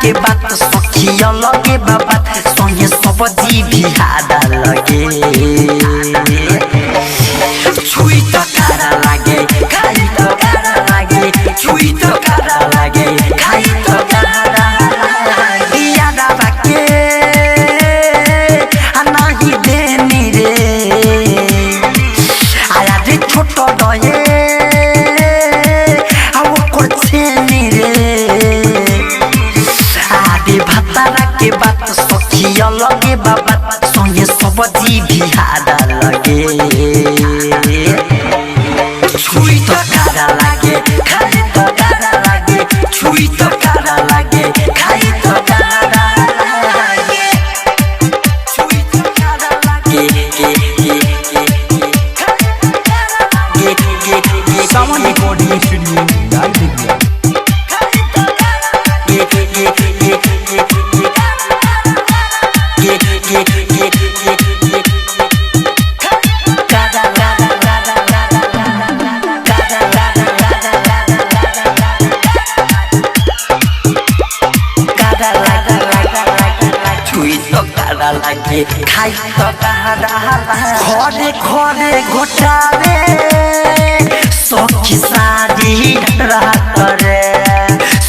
के बात सखिया लगे बाबा सोहे सब्जी भी हादा लगे छुई तो कारा लागे खाई तो कारा लागे छुई तो कारा लागे खाई तो कारा दिया दाबा के नहीं देनी रे आया रे छोटो दये के बात सखिया लगे बाबा सोहे सब्जी भी हादा लगे छुई तो कारा लागे खाई तो कारा लागे छुई तो कारा लागे खाई तो कारा लागे छुई तो कारा लागे सावन रिकॉर्डिंग स्टूडियो लाल बिगिया लागे खाई तो घरे घरे घोटावे सखी शादी रात रे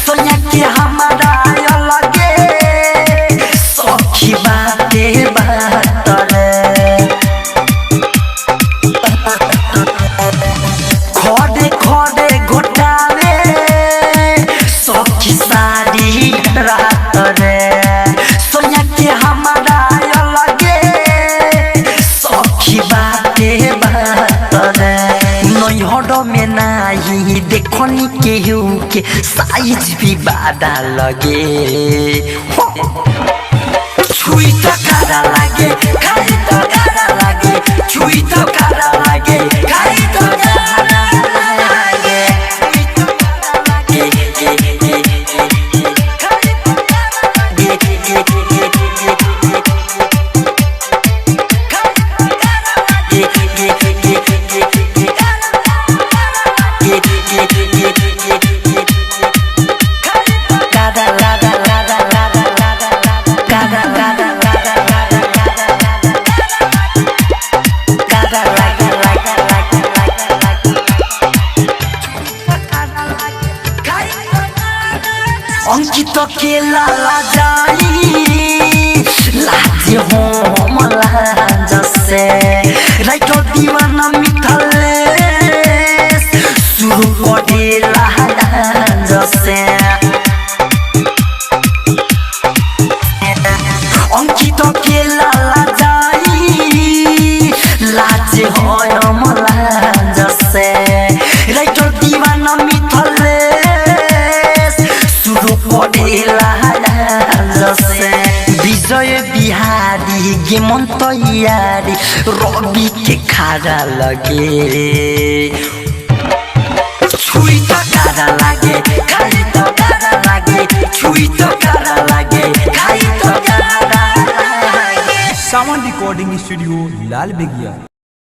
सोनिया के हमारा लगे सखी बाते बात रे घरे घरे घोटावे सखी शादी रात रे सोनिया के हमारा में नहीं देखनी केहू के साइज भी बादा लगे छुई तो कारा लागे खाई तो कारा लागे छुई तो कारा लागे खाई तो कारा लागे अंकित के लाला जाई लाजे हो मला जसे राइटो दीवाना मिथले शुरू करे लाला जसे अंकित के लाला जाई लाजे हो मला जसे राइटो दीवाना मिथले विजय बिहारी गेमन तैयारी रवि के खारा लगे छुई तो कारा लागे खाई तो कारा लागे छुई तो कारा लागे खाई तो कारा लागे सावन रिकॉर्डिंग स्टूडियो लाल बिगिया।